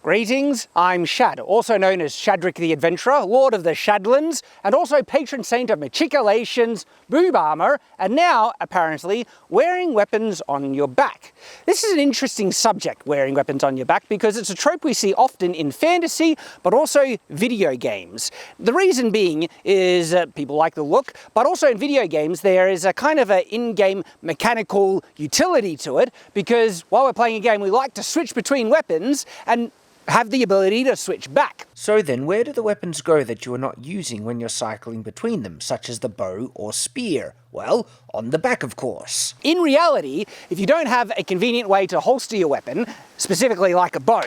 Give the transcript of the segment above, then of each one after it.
Greetings, I'm Shad, also known as Shadrick the Adventurer, Lord of the Shadlands, and also patron saint of Machicolations, boob armor, and now, apparently, wearing weapons on your back. This is an interesting subject, wearing weapons on your back, because it's a trope we see often in fantasy, but also video games. The reason being is people like the look, but also in video games there is a kind of an in-game mechanical utility to it, because while we're playing a game we like to switch between weapons and have the ability to switch back. So then, where do the weapons go that you are not using when you're cycling between them, such as the bow or spear? Well, on the back, of course. In reality, if you don't have a convenient way to holster your weapon, specifically like a bow,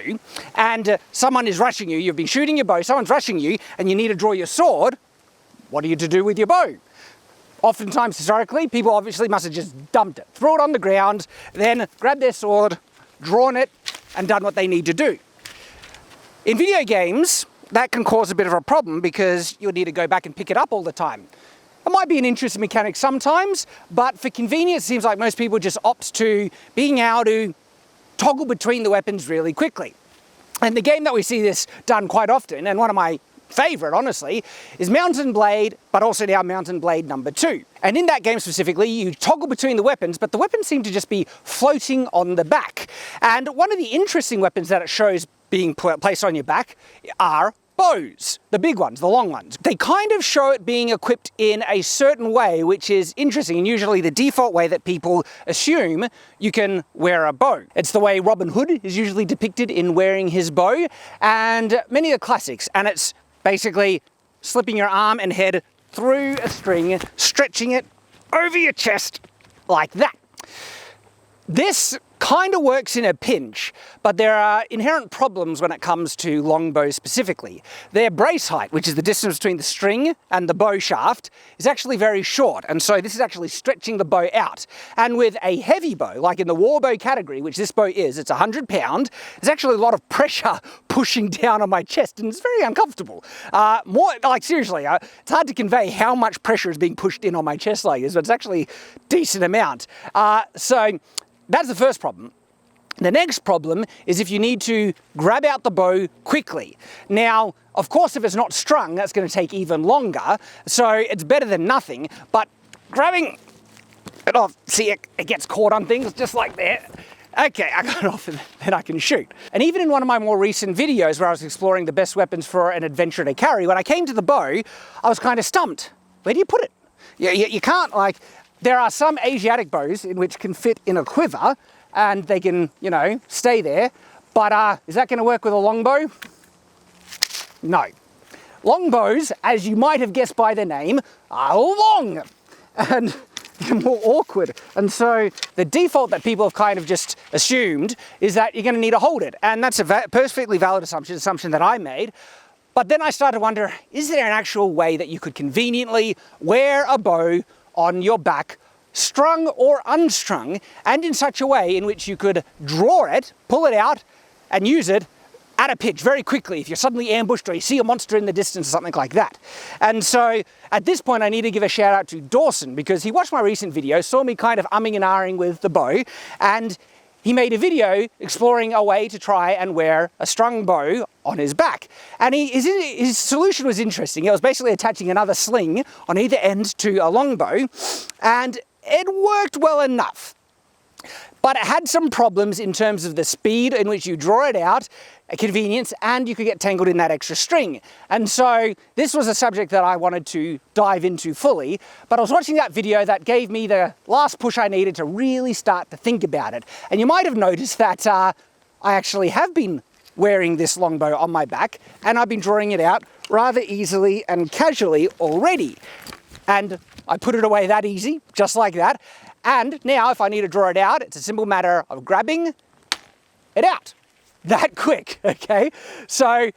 and someone is rushing you, you've been shooting your bow, someone's rushing you, and you need to draw your sword, what are you to do with your bow? Oftentimes, historically, people obviously must have just dumped it, throw it on the ground, then grabbed their sword, drawn it, and done what they need to do. In video games, that can cause a bit of a problem because you'll need to go back and pick it up all the time. It might be an interesting mechanic sometimes, but for convenience, it seems like most people just opt to being able to toggle between the weapons really quickly. And the game that we see this done quite often, and one of my favorite, honestly, is Mountain Blade, but also now Mountain Blade number 2. And in that game specifically, you toggle between the weapons, but the weapons seem to just be floating on the back. And one of the interesting weapons that it shows being placed on your back are bows, the big ones, the long ones. They kind of show it being equipped in a certain way, which is interesting, and usually the default way that people assume you can wear a bow. It's the way Robin Hood is usually depicted in wearing his bow, and many of the classics, and it's basically slipping your arm and head through a string, stretching it over your chest like that. This kind of works in a pinch, but there are inherent problems when it comes to longbows specifically. Their brace height, which is the distance between the string and the bow shaft, is actually very short, and so this is actually stretching the bow out. And with a heavy bow, like in the warbow category, which this bow is, it's 100 pound, there's actually a lot of pressure pushing down on my chest, and it's very uncomfortable. More like seriously, it's hard to convey how much pressure is being pushed in on my chest like this, but it's actually a decent amount. So that's the first problem. The next problem is if you need to grab out the bow quickly. Now, of course, if it's not strung, that's going to take even longer, so it's better than nothing, but grabbing it off, see, it gets caught on things just like that. Okay, I got it off and then I can shoot. And even in one of my more recent videos where I was exploring the best weapons for an adventurer to carry, when I came to the bow, I was kind of stumped. Where do you put it? You can't, like, there are some Asiatic bows in which can fit in a quiver and they can, you know, stay there. But is that going to work with a longbow? No. Longbows, as you might have guessed by the name, are long and they're more awkward. And so the default that people have kind of just assumed is that you're going to need to hold it. And that's a perfectly valid assumption that I made. But then I started to wonder, is there an actual way that you could conveniently wear a bow on your back, strung or unstrung, and in such a way in which you could draw it, pull it out, and use it at a pitch very quickly if you're suddenly ambushed or you see a monster in the distance or something like that. And so at this point I need to give a shout out to Dawson, because he watched my recent video, saw me kind of umming and ahhing with the bow, and he made a video exploring a way to try and wear a strung bow on his back. And his solution was interesting. It was basically attaching another sling on either end to a longbow, and it worked well enough. But it had some problems in terms of the speed in which you draw it out, a convenience, and you could get tangled in that extra string. And so this was a subject that I wanted to dive into fully, but I was watching that video that gave me the last push I needed to really start to think about it. And you might have noticed that I actually have been wearing this longbow on my back, and I've been drawing it out rather easily and casually already. And I put it away that easy, just like that. And now if I need to draw it out, it's a simple matter of grabbing it out. That quick, okay? So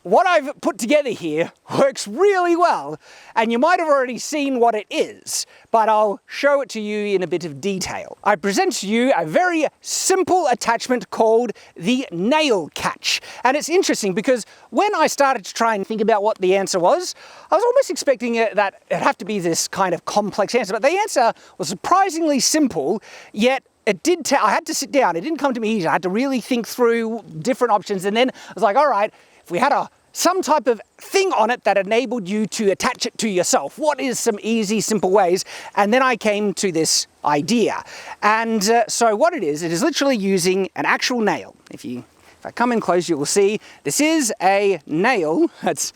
what I've put together here works really well, and you might have already seen what it is, but I'll show it to you in a bit of detail. I present to you a very simple attachment called the nail catch. And it's interesting because when I started to try and think about what the answer was, I was almost expecting that it'd have to be this kind of complex answer, but the answer was surprisingly simple, yet I had to sit down. It didn't come to me easy. I had to really think through different options. And then I was like, all right, if we had some type of thing on it that enabled you to attach it to yourself, what is some easy, simple ways? And then I came to this idea. And so what it is literally using an actual nail. If I come in close, you will see this is a nail that's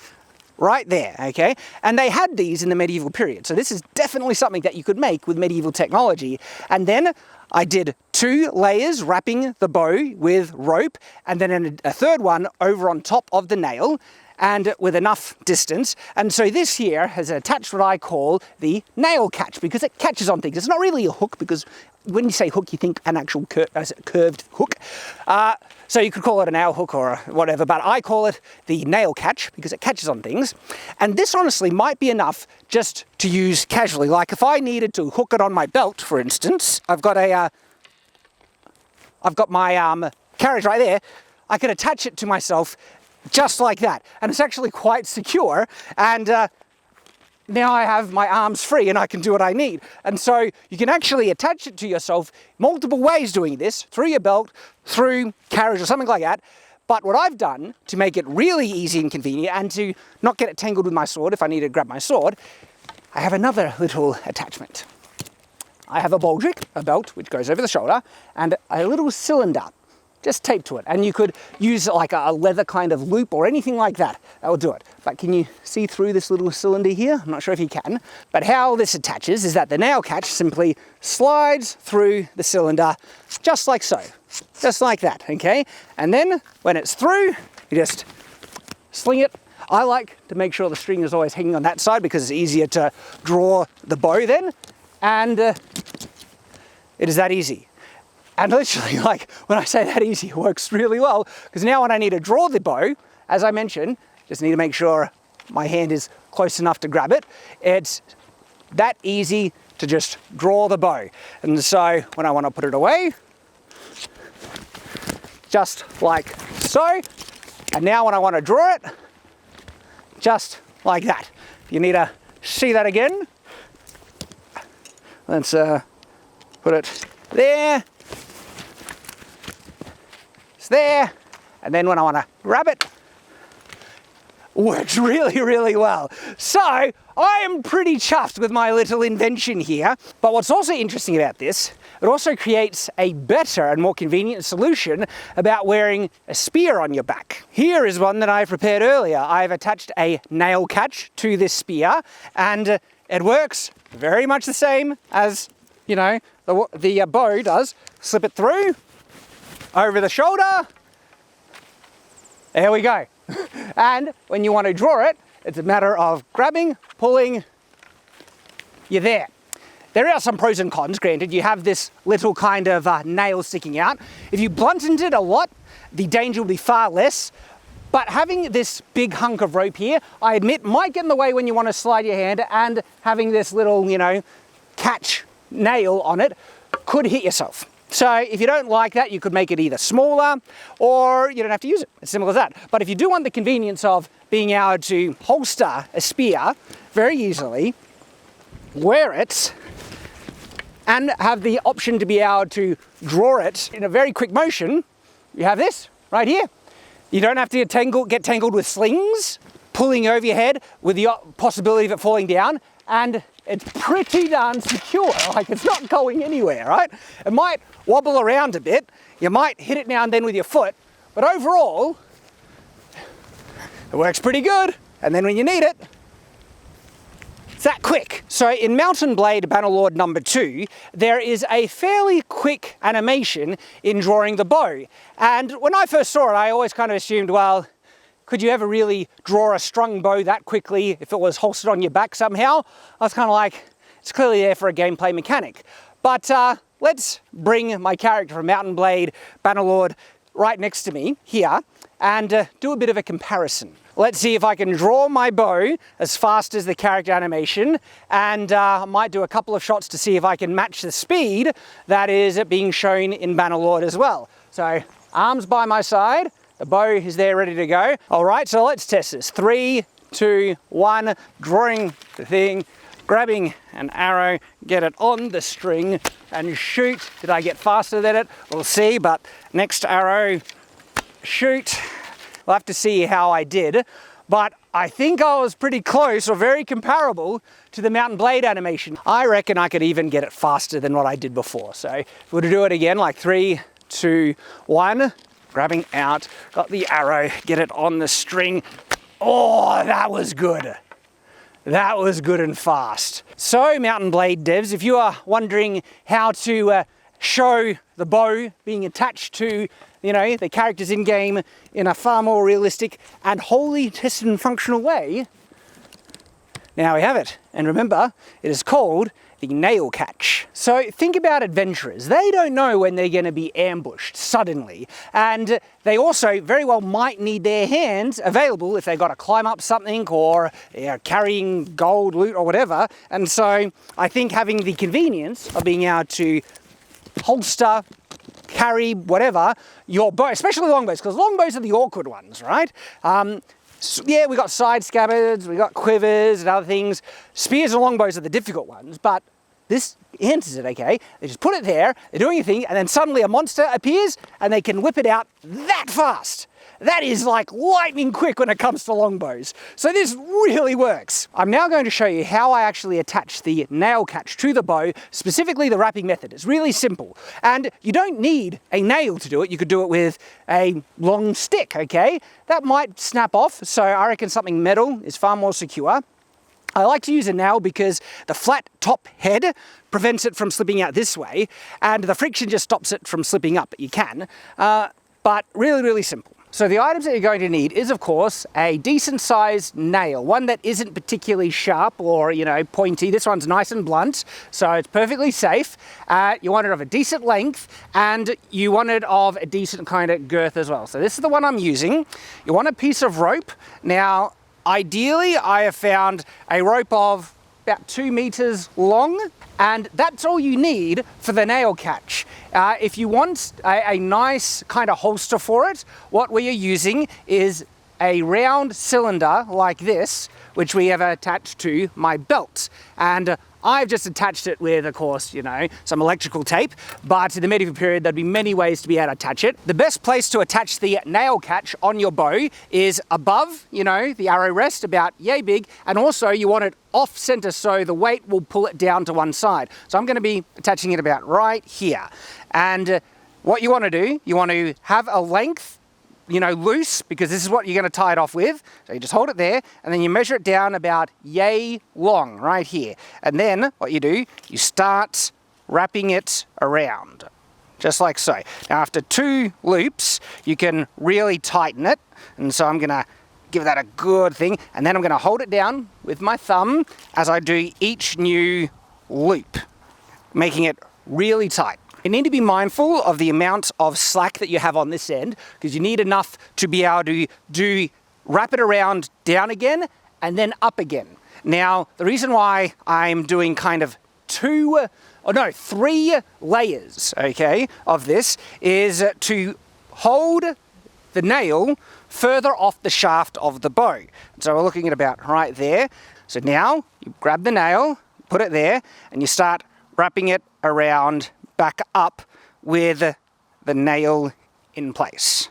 right there, okay? And they had these in the medieval period. So this is definitely something that you could make with medieval technology. And then I did 2 layers wrapping the bow with rope, and then a third one over on top of the nail, and with enough distance. And so this here has attached what I call the nail catch, because it catches on things. It's not really a hook, because when you say hook, you think an actual curved hook. So you could call it a nail hook or whatever, but I call it the nail catch because it catches on things. And this honestly might be enough just to use casually. Like if I needed to hook it on my belt, for instance, I've got my carriage right there. I could attach it to myself just like that. And it's actually quite secure. And now I have my arms free and I can do what I need. And so you can actually attach it to yourself multiple ways doing this, through your belt, through carriage or something like that. But what I've done to make it really easy and convenient and to not get it tangled with my sword if I need to grab my sword, I have another little attachment. I have a baldric, a belt, which goes over the shoulder, and a little cylinder just taped to it. And you could use like a leather kind of loop or anything like that. That will do it. But can you see through this little cylinder here? I'm not sure if you can. But how this attaches is that the nail catch simply slides through the cylinder just like so. Just like that, okay? And then when it's through, you just sling it. I like to make sure the string is always hanging on that side because it's easier to draw the bow then. And it is that easy. And literally, like, when I say that easy, it works really well, because now when I need to draw the bow, as I mentioned, just need to make sure my hand is close enough to grab it. It's that easy to just draw the bow. And so when I want to put it away, just like so. And now when I want to draw it, just like that. You need to see that again. Let's put it there. There, and then when I want to grab it, works really, really well. So I am pretty chuffed with my little invention here. But what's also interesting about this, it also creates a better and more convenient solution about wearing a spear on your back. Here is one that I prepared earlier. I've attached a nail catch to this spear, and it works very much the same as, you know, the bow does. Slip it through, over the shoulder, there we go. And when you want to draw it, it's a matter of grabbing, pulling, you're there. There are some pros and cons, granted. You have this little kind of nail sticking out. If you blunted it a lot, the danger will be far less. But having this big hunk of rope here, I admit, might get in the way when you want to slide your hand, and having this little, you know, catch nail on it could hit yourself. So if you don't like that, you could make it either smaller or you don't have to use it. As simple as that. But if you do want the convenience of being able to holster a spear very easily, wear it, and have the option to be able to draw it in a very quick motion, you have this right here. You don't have to get tangled with slings, pulling over your head with the possibility of it falling down, and it's pretty darn secure. Like, it's not going anywhere, right? It might wobble around a bit. You might hit it now and then with your foot, but overall, it works pretty good. And then when you need it, it's that quick. So in Mountain Blade Bannerlord number 2, there is a fairly quick animation in drawing the bow. And when I first saw it, I always kind of assumed, well, could you ever really draw a strung bow that quickly if it was holstered on your back somehow? I was kind of like, it's clearly there for a gameplay mechanic. But let's bring my character from Mountain Blade Bannerlord right next to me here and do a bit of a comparison. Let's see if I can draw my bow as fast as the character animation, and I might do a couple of shots to see if I can match the speed that is being shown in Bannerlord as well. So arms by my side. The bow is there ready to go. All right, so let's test this. 3, 2, 1, drawing the thing. grabbing an arrow, get it on the string and shoot. Did I get faster than it? We'll see, but next arrow, shoot. We'll have to see how I did, but I think I was pretty close or very comparable to the mountain blade animation. I reckon I could even get it faster than what I did before. So if we were to do it again, like 3, 2, 1, grabbing out, got the arrow, get it on the string. Oh, that was good. That was good and fast. So mountain blade devs, if you are wondering how to show the bow being attached to, you know, the characters in game in a far more realistic and wholly tested and functional way, now we have it. And remember, it is called the nail catch. So think about adventurers. They don't know when they're going to be ambushed suddenly, and they also very well might need their hands available if they've got to climb up something or carrying gold, loot or whatever. And so I think having the convenience of being able to holster, carry, whatever, your bow, especially longbows, because longbows are the awkward ones, right? So yeah, we got side scabbards, we got quivers and other things. Spears and longbows are the difficult ones, but this answers it, okay? They just put it there, they're doing a thing, and then suddenly a monster appears and they can whip it out that fast. That is like lightning quick when it comes to longbows. So this really works. I'm now going to show you how I actually attach the nail catch to the bow, specifically the wrapping method. It's really simple. And you don't need a nail to do it. You could do it with a long stick, okay? That might snap off, so I reckon something metal is far more secure. I like to use a nail because the flat top head prevents it from slipping out this way, and the friction just stops it from slipping up, but you can. But really, really simple. So the items that you're going to need is, of course, a decent sized nail, one that isn't particularly sharp or, you know, pointy. This one's nice and blunt, so it's perfectly safe. You want it of a decent length, and you want it of a decent kind of girth as well. So this is the one I'm using. You want a piece of rope. Now, ideally, I have found a rope of about 2 meters long, and that's all you need for the nail catch. If you want a nice kind of holster for it, what we are using is a round cylinder like this, which we have attached to my belt. And I've just attached it with, of course, you know, some electrical tape, but in the medieval period, there'd be many ways to be able to attach it. The best place to attach the nail catch on your bow is above, you know, the arrow rest, about yay big, and also you want it off center so the weight will pull it down to one side. So I'm going to be attaching it about right here. And what you want to do, you want to have a length, you know, loose, because this is what you're going to tie it off with. So you just hold it there, and then you measure it down about yay long right here. And then what you do, you start wrapping it around, just like so. Now after 2 loops, you can really tighten it. And so I'm going to give that a good thing, and then I'm going to hold it down with my thumb as I do each new loop, making it really tight. You need to be mindful of the amount of slack that you have on this end, because you need enough to be able to wrap it around down again and then up again. Now, the reason why I'm doing kind of 3 layers, okay, of this is to hold the nail further off the shaft of the bow. So we're looking at about right there. So now you grab the nail, put it there, and you start wrapping it around back up with the nail in place.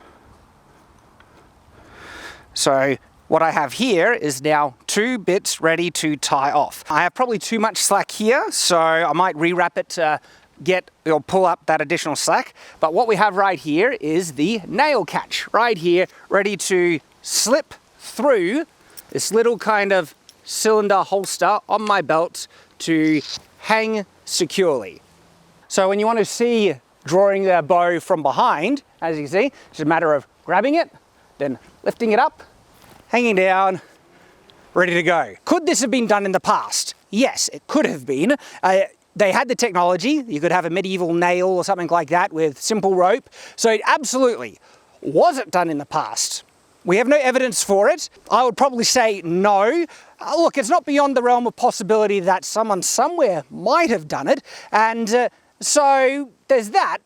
So what I have here is now 2 bits ready to tie off. I have probably too much slack here, so I might rewrap it to get or pull up that additional slack. But what we have right here is the nail catch right here, ready to slip through this little kind of cylinder holster on my belt to hang securely. So when you want to see drawing the bow from behind, as you can see, it's a matter of grabbing it, then lifting it up, hanging down, ready to go. Could this have been done in the past? Yes, it could have been. They had the technology. You could have a medieval nail or something like that with simple rope. So absolutely, was it done in the past? We have no evidence for it. I would probably say no. Look, it's not beyond the realm of possibility that someone somewhere might have done it. And so there's that.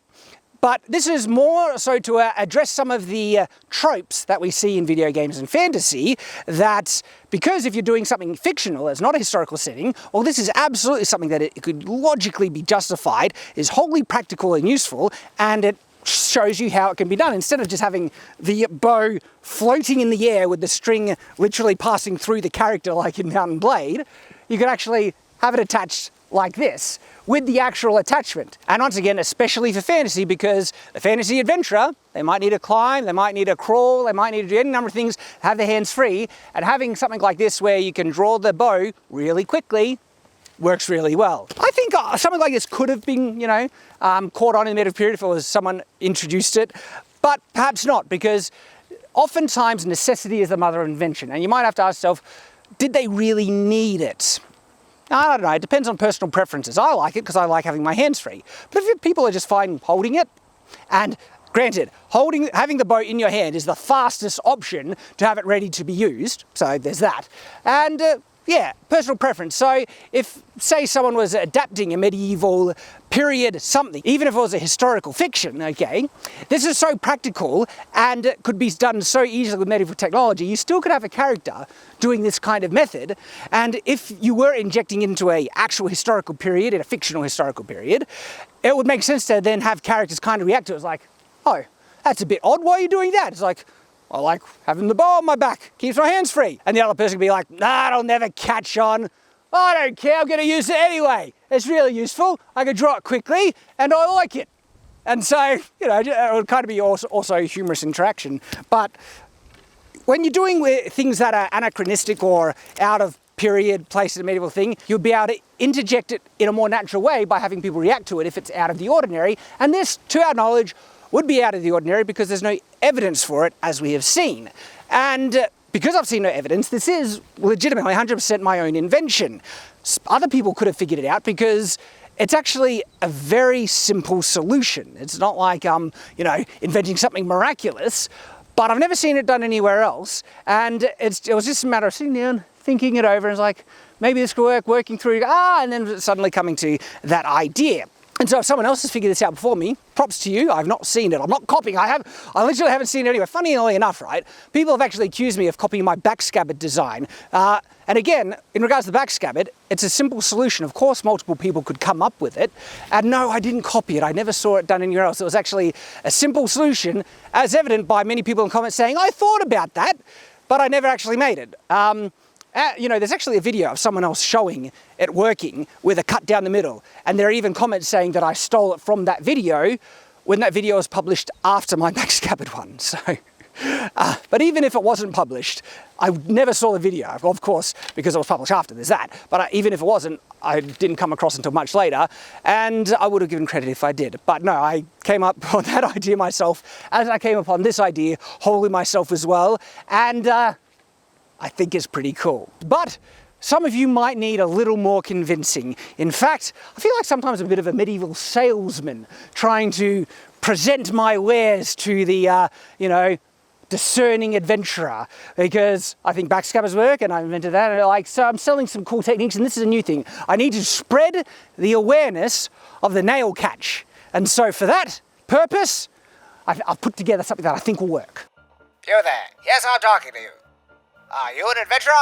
But this is more so to address some of the tropes that we see in video games and fantasy, that because if you're doing something fictional, it's not a historical setting, well, this is absolutely something that it could logically be justified, is wholly practical and useful, and it shows you how it can be done. Instead of just having the bow floating in the air with the string literally passing through the character like in Mountain Blade, you could actually have it attached like this with the actual attachment. And once again, especially for fantasy, because the fantasy adventurer, they might need to climb, they might need to crawl, they might need to do any number of things, have their hands free, and having something like this where you can draw the bow really quickly works really well. I think something like this could have been, caught on in the medieval period if it was someone introduced it, but perhaps not, because oftentimes necessity is the mother of invention, and you might have to ask yourself, did they really need it? I don't know, it depends on personal preferences. I like it because I like having my hands free, but if people are just fine holding it, and granted, having the bow in your hand is the fastest option to have it ready to be used, so there's that, and yeah, personal preference. So if, say, someone was adapting a medieval period something, even if it was a historical fiction, okay, this is so practical and it could be done so easily with medieval technology, you still could have a character doing this kind of method, and if you were injecting into a actual historical period, in a fictional historical period, it would make sense to then have characters kind of react to it. It's like, oh, that's a bit odd, why are you doing that? It's like, I like having the bow on my back, keeps my hands free. And the other person can be like, nah, it'll never catch on. I don't care, I'm gonna use it anyway. It's really useful, I can draw it quickly, and I like it. And so, it would kind of be also a humorous interaction. But when you're doing things that are anachronistic or out of period, place in a medieval thing, you'll be able to interject it in a more natural way by having people react to it if it's out of the ordinary. And this, to our knowledge, would be out of the ordinary because there's no evidence for it, as we have seen. And because I've seen no evidence, this is legitimately 100% my own invention. Other people could have figured it out because it's actually a very simple solution. It's not like, inventing something miraculous, but I've never seen it done anywhere else. And it was just a matter of sitting down, thinking it over, and it's like, maybe this could work, working through, and then suddenly coming to that idea. And so if someone else has figured this out before me, props to you. I've not seen it. I'm not copying. I literally haven't seen it anywhere. Funnily enough, right? People have actually accused me of copying my back scabbard design. And again, in regards to the back scabbard, it's a simple solution. Of course, multiple people could come up with it. And no, I didn't copy it. I never saw it done anywhere else. It was actually a simple solution, as evident by many people in comments saying, I thought about that, but I never actually made it. There's actually a video of someone else showing it working with a cut down the middle, and there are even comments saying that I stole it from that video when that video was published after my back scabbard one. So, but even if it wasn't published, I never saw the video, of course, because it was published after, there's that. But even if it wasn't, I didn't come across until much later, and I would have given credit if I did. But no, I came up on that idea myself, as I came upon this idea wholly myself as well, and I think it's pretty cool. But some of you might need a little more convincing. In fact, I feel like sometimes I'm a bit of a medieval salesman trying to present my wares to the, discerning adventurer, because I think backscabbers work and I invented that. So I'm selling some cool techniques, and this is a new thing. I need to spread the awareness of the nail catch. And so for that purpose, I've put together something that I think will work. You there. Yes, I'm talking to you. Are you an adventurer?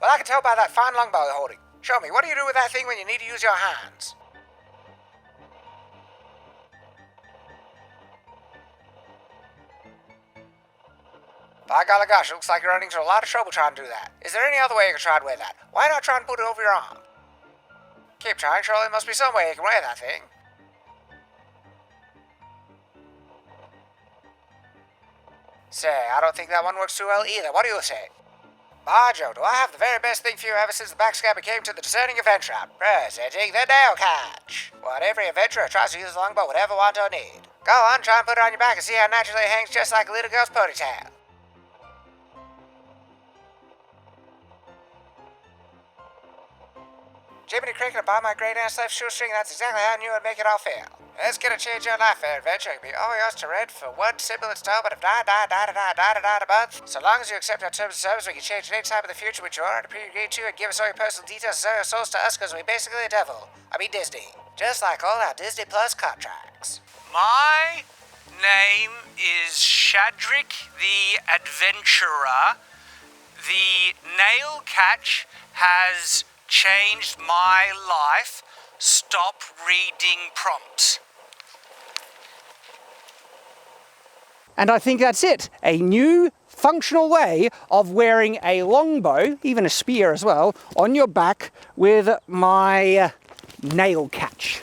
Well, I can tell by that fine longbow you're holding. Show me, what do you do with that thing when you need to use your hands? By golly gosh, it looks like you're running into a lot of trouble trying to do that. Is there any other way you can try and wear that? Why not try and put it over your arm? Keep trying, surely there must be some way you can wear that thing. Say, I don't think that one works too well either. What do you say? By Joe, do I have the very best thing for you ever since the backscabbard came to the discerning adventurer? Presenting the nail catch. What every adventurer tries to use a longbow would ever want or need. Go on, try and put it on your back and see how naturally it hangs just like a little girl's ponytail. Jiminy Cricket, by my great aunt's left shoestring, that's exactly how I knew I'd make it all feel. Let's get a change your life, fair adventure. It can be all yours to rent for one simple installment of $9 a month. So long as you accept our terms of service, we can change at any time in the future, which you already pre-agreed to, and give us all your personal details and sell your souls to us, because we're basically the devil. I mean Disney. just like all our Disney Plus contracts. My name is Shadrick the Adventurer. The nail catch has changed my life. Stop reading prompts. And I think that's it. A new functional way of wearing a longbow, even a spear as well, on your back with my nail catch.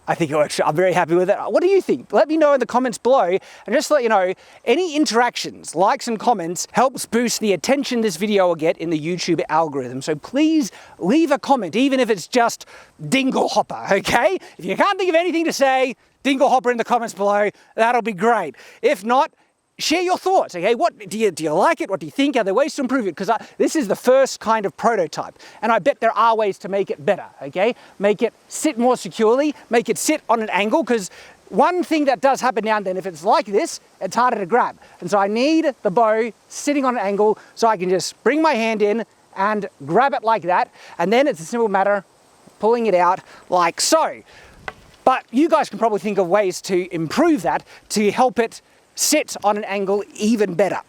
I think it works. I'm very happy with it. What do you think? Let me know in the comments below. And just to let you know, any interactions, likes and comments helps boost the attention this video will get in the YouTube algorithm. So please leave a comment, even if it's just dingle hopper, okay? If you can't think of anything to say, dingle hopper in the comments below. That'll be great. If not, share your thoughts, okay? What do you like it? What do you think? Are there ways to improve it? Because this is the first kind of prototype, and I bet there are ways to make it better, okay? Make it sit more securely, make it sit on an angle, because one thing that does happen now and then, if it's like this, it's harder to grab. And so I need the bow sitting on an angle so I can just bring my hand in and grab it like that, and then it's a simple matter of pulling it out like so. But you guys can probably think of ways to improve that to help it sit on an angle even better.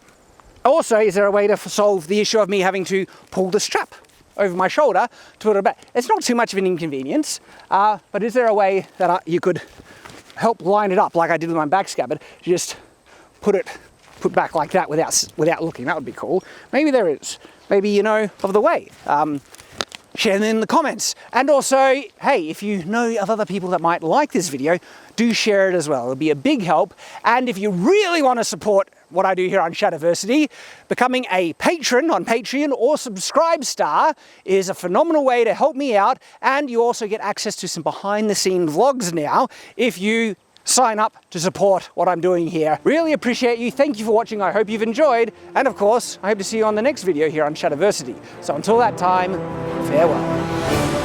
Also, is there a way to solve the issue of me having to pull the strap over my shoulder to put it back? It's not too much of an inconvenience, but is there a way that you could help line it up like I did with my back scabbard? Just put back like that without looking. That would be cool. Maybe there is. Maybe you know of the way. Share them in the comments. And also, hey, if you know of other people that might like this video, do share it as well. It'll be a big help. And if you really want to support what I do here on Shadiversity, becoming a patron on Patreon or Subscribe Star is a phenomenal way to help me out. And you also get access to some behind the scenes vlogs now if you sign up to support what I'm doing here. Really appreciate you. Thank you for watching. I hope you've enjoyed. And of course, I hope to see you on the next video here on Shadiversity. So until that time, farewell.